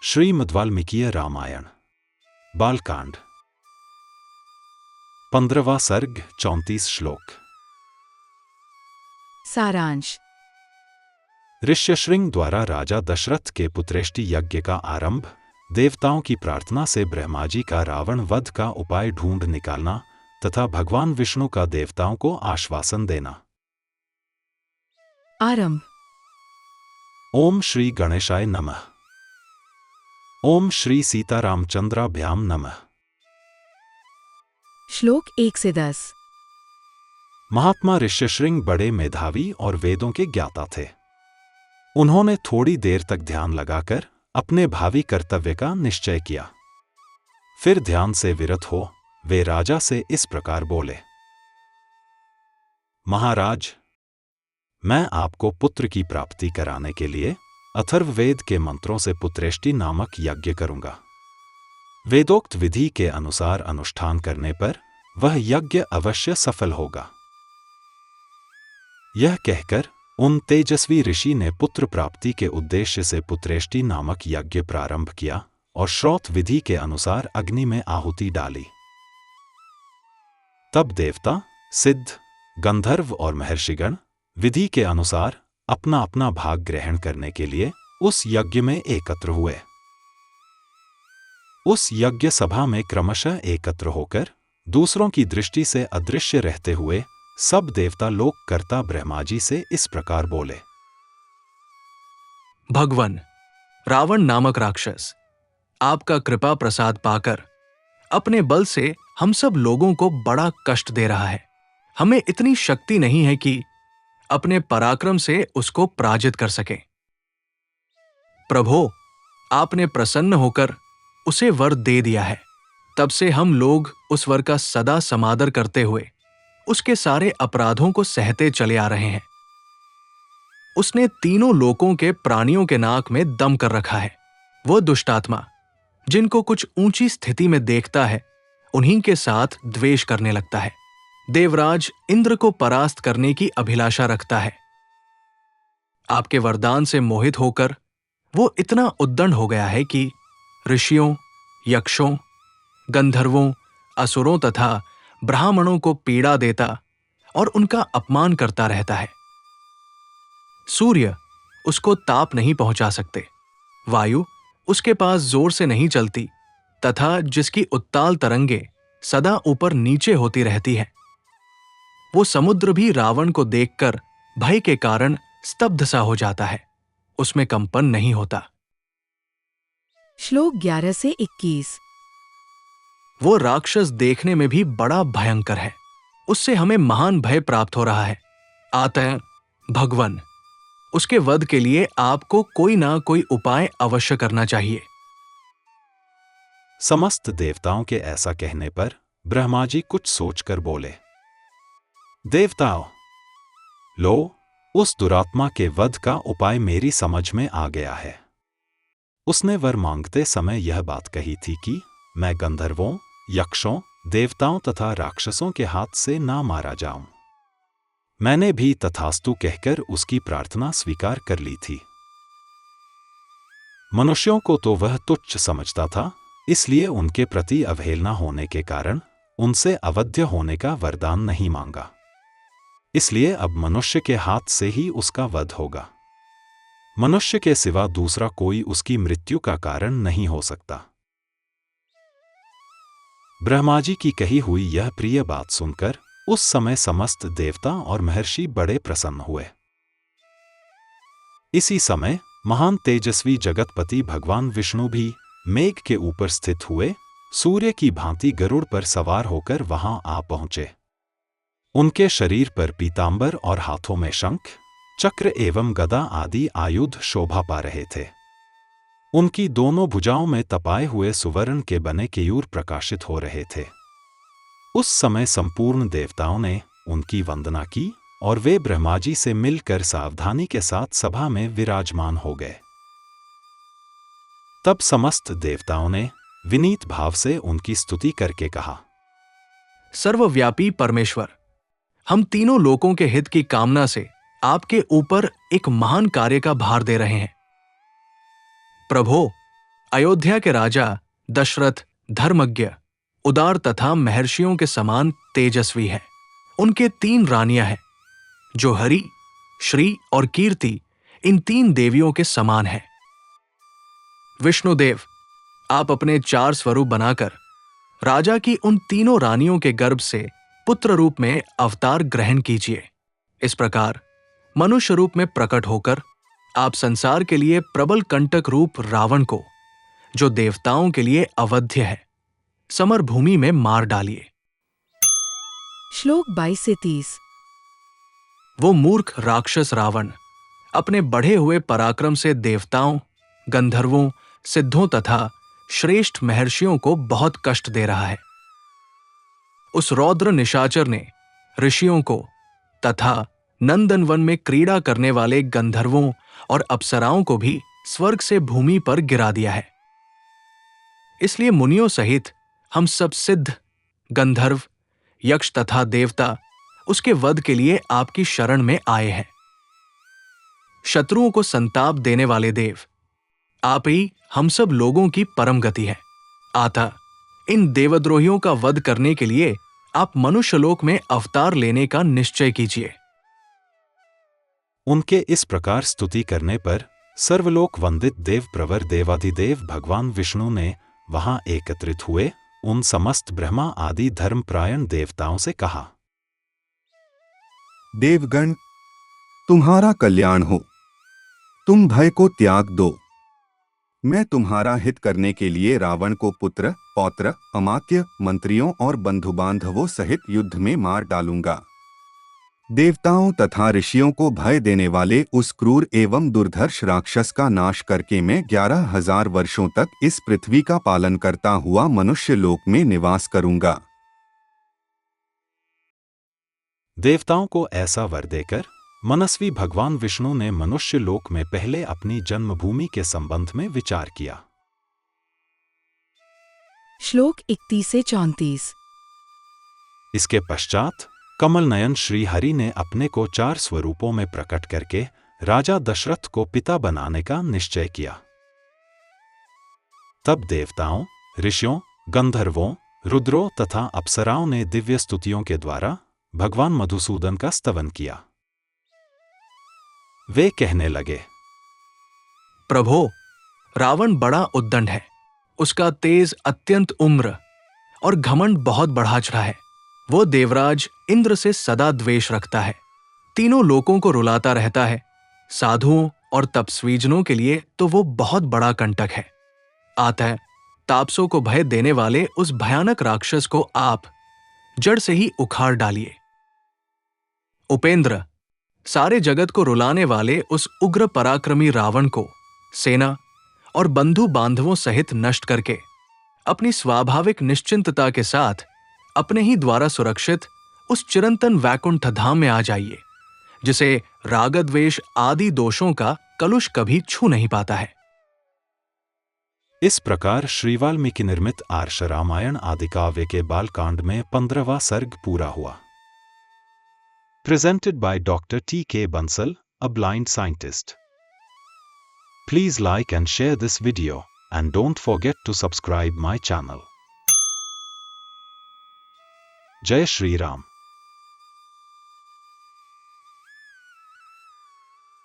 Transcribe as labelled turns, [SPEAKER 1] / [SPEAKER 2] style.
[SPEAKER 1] श्रीमद् वाल्मीकीय रामायण बालकांड 15वां सर्ग 34 श्लोक।
[SPEAKER 2] सारांश।
[SPEAKER 1] ऋष्यशृंग द्वारा राजा दशरथ के पुत्रेष्टि यज्ञ का आरंभ, देवताओं की प्रार्थना से ब्रह्मा जी का रावण वध का उपाय ढूंढ निकालना तथा भगवान विष्णु का देवताओं को आश्वासन देना।
[SPEAKER 2] आरंभ।
[SPEAKER 1] ओम श्री गणेशाय नमः। ओम श्री सीतारामचंद्राभ्याम नमः।
[SPEAKER 2] श्लोक 1 से 10।
[SPEAKER 1] महात्मा ऋष्यशृंग बड़े मेधावी और वेदों के ज्ञाता थे। उन्होंने थोड़ी देर तक ध्यान लगाकर अपने भावी कर्तव्य का निश्चय किया। फिर ध्यान से विरत हो वे राजा से इस प्रकार बोले। महाराज, मैं आपको पुत्र की प्राप्ति कराने के लिए अथर्ववेद के मंत्रों से पुत्रेष्टि नामक यज्ञ करूंगा। वेदोक्त विधि के अनुसार अनुष्ठान करने पर वह यज्ञ अवश्य सफल होगा। यह कहकर उन तेजस्वी ऋषि ने पुत्र प्राप्ति के उद्देश्य से पुत्रेष्टि नामक यज्ञ प्रारंभ किया और श्रौत विधि के अनुसार अग्नि में आहुति डाली। तब देवता, सिद्ध, गंधर्व और महर्षिगण विधि के अनुसार अपना अपना भाग ग्रहण करने के लिए उस यज्ञ में एकत्र हुए। उस यज्ञ सभा में क्रमशः एकत्र होकर दूसरों की दृष्टि से अदृश्य रहते हुए सब देवता लोक कर्ता ब्रह्मा जी से इस प्रकार बोले।
[SPEAKER 3] भगवान, रावण नामक राक्षस आपका कृपा प्रसाद पाकर अपने बल से हम सब लोगों को बड़ा कष्ट दे रहा है। हमें इतनी शक्ति नहीं है कि अपने पराक्रम से उसको पराजित कर सके। प्रभो, आपने प्रसन्न होकर उसे वर दे दिया है। तब से हम लोग उस वर का सदा समादर करते हुए उसके सारे अपराधों को सहते चले आ रहे हैं। उसने तीनों लोकों के प्राणियों के नाक में दम कर रखा है। वो दुष्टात्मा जिनको कुछ ऊंची स्थिति में देखता है उन्हीं के साथ द्वेष करने लगता है। देवराज इंद्र को परास्त करने की अभिलाषा रखता है। आपके वरदान से मोहित होकर वो इतना उद्दंड हो गया है कि ऋषियों, यक्षों, गंधर्वों, असुरों तथा ब्राह्मणों को पीड़ा देता और उनका अपमान करता रहता है। सूर्य उसको ताप नहीं पहुंचा सकते, वायु उसके पास जोर से नहीं चलती तथा जिसकी उत्ताल तरंगे सदा ऊपर नीचे होती रहती है। वो समुद्र भी रावण को देखकर भय के कारण स्तब्ध सा हो जाता है, उसमें कंपन नहीं होता।
[SPEAKER 2] श्लोक 11 से 21।
[SPEAKER 3] वो राक्षस देखने में भी बड़ा भयंकर है। उससे हमें महान भय प्राप्त हो रहा है। अतः भगवान, उसके वध के लिए आपको कोई ना कोई उपाय अवश्य करना चाहिए।
[SPEAKER 1] समस्त देवताओं के ऐसा कहने पर ब्रह्मा जी कुछ सोचकर बोले। देवताओं, लो, उस दुरात्मा के वध का उपाय मेरी समझ में आ गया है। उसने वर मांगते समय यह बात कही थी कि मैं गंधर्वों, यक्षों, देवताओं तथा राक्षसों के हाथ से ना मारा जाऊं। मैंने भी तथास्तु कहकर उसकी प्रार्थना स्वीकार कर ली थी। मनुष्यों को तो वह तुच्छ समझता था, इसलिए उनके प्रति अवहेलना होने के कारण उनसे अवध्य होने का वरदान नहीं मांगा। इसलिए अब मनुष्य के हाथ से ही उसका वध होगा। मनुष्य के सिवा दूसरा कोई उसकी मृत्यु का कारण नहीं हो सकता। ब्रह्मा जी की कही हुई यह प्रिय बात सुनकर उस समय समस्त देवता और महर्षि बड़े प्रसन्न हुए। इसी समय महान तेजस्वी जगतपति भगवान विष्णु भी मेघ के ऊपर स्थित हुए सूर्य की भांति गरुड़ पर सवार होकर वहां आ पहुंचे। उनके शरीर पर पीतांबर और हाथों में शंख, चक्र एवं गदा आदि आयुध शोभा पा रहे थे। उनकी दोनों भुजाओं में तपाए हुए सुवर्ण के बने केयूर प्रकाशित हो रहे थे। उस समय संपूर्ण देवताओं ने उनकी वंदना की और वे ब्रह्मा जी से मिलकर सावधानी के साथ सभा में विराजमान हो गए। तब समस्त देवताओं ने विनीत भाव से उनकी स्तुति करके कहा।
[SPEAKER 3] सर्वव्यापी परमेश्वर, हम तीनों लोकों के हित की कामना से आपके ऊपर एक महान कार्य का भार दे रहे हैं। प्रभो, अयोध्या के राजा दशरथ धर्मज्ञ, उदार तथा महर्षियों के समान तेजस्वी है। उनके 3 रानियां हैं, जो हरि, श्री और कीर्ति इन 3 देवियों के समान है। विष्णुदेव, आप अपने 4 स्वरूप बनाकर राजा की उन तीनों रानियों के गर्भ से पुत्र रूप में अवतार ग्रहण कीजिए। इस प्रकार मनुष्य रूप में प्रकट होकर आप संसार के लिए प्रबल कंटक रूप रावण को, जो देवताओं के लिए अवध्य है, समर भूमि में मार डालिए।
[SPEAKER 2] श्लोक 22 से 30।
[SPEAKER 3] वो मूर्ख राक्षस रावण अपने बढ़े हुए पराक्रम से देवताओं, गंधर्वों, सिद्धों तथा श्रेष्ठ महर्षियों को बहुत कष्ट दे रहा है। उस रौद्र निशाचर ने ऋषियों को तथा नंदनवन में क्रीड़ा करने वाले गंधर्वों और अप्सराओं को भी स्वर्ग से भूमि पर गिरा दिया है। इसलिए मुनियों सहित हम सब सिद्ध, गंधर्व, यक्ष तथा देवता उसके वध के लिए आपकी शरण में आए हैं। शत्रुओं को संताप देने वाले देव, आप ही हम सब लोगों की परम गति है। अतः इन देवद्रोहियों का वध करने के लिए आप मनुष्यलोक में अवतार लेने का निश्चय कीजिए।
[SPEAKER 1] उनके इस प्रकार स्तुति करने पर सर्वलोक वंदित देव प्रवर देवाधिदेव भगवान विष्णु ने वहां एकत्रित हुए उन समस्त ब्रह्मा आदि धर्मपरायण देवताओं से कहा,
[SPEAKER 4] देवगण, तुम्हारा कल्याण हो। तुम भय को त्याग दो। मैं तुम्हारा हित करने के लिए रावण को पुत्र, पौत्र, अमात्य, मंत्रियों और बंधु बांधवों सहित युद्ध में मार डालूंगा। देवताओं तथा ऋषियों को भय देने वाले उस क्रूर एवं दुर्धर्ष राक्षस का नाश करके मैं 11,000 वर्षों तक इस पृथ्वी का पालन करता हुआ मनुष्य लोक में निवास करूंगा।
[SPEAKER 1] देवताओं को ऐसा वर देकर मनस्वी भगवान विष्णु ने मनुष्य लोक में पहले अपनी जन्मभूमि के संबंध में विचार किया।
[SPEAKER 2] श्लोक 31 से 34।
[SPEAKER 1] इसके पश्चात कमल नयन श्री हरि ने अपने को 4 स्वरूपों में प्रकट करके राजा दशरथ को पिता बनाने का निश्चय किया। तब देवताओं, ऋषियों, गंधर्वों, रुद्रों तथा अप्सराओं ने दिव्य स्तुतियों के द्वारा भगवान मधुसूदन का स्तवन किया। वे कहने लगे,
[SPEAKER 3] प्रभो, रावण बड़ा उद्दंड है। उसका तेज अत्यंत उम्र और घमंड बहुत बढ़ा चढ़ा है। वो देवराज इंद्र से सदा द्वेष रखता है। तीनों लोकों को रुलाता रहता है। साधुओं और तपस्वीजनों के लिए तो वो बहुत बड़ा कंटक है। अतः तापसों को भय देने वाले उस भयानक राक्षस को आप जड़ से ही उखाड़ डालिए। उपेंद्र, सारे जगत को रुलाने वाले उस उग्र पराक्रमी रावण को सेना और बंधु बांधवों सहित नष्ट करके अपनी स्वाभाविक निश्चिंतता के साथ अपने ही द्वारा सुरक्षित उस चिरंतन वैकुंठ धाम में आ जाइए, जिसे रागद्वेष आदि दोषों का कलुष कभी छू नहीं पाता है।
[SPEAKER 1] इस प्रकार श्री वाल्मीकि निर्मित आर्ष रामायण आदि काव्य के बालकांड में 15वां सर्ग पूरा हुआ। Presented by Dr. T.K. Bansal, a blind scientist. Please like and share this video, and don't forget to subscribe my channel. Jai Shri Ram.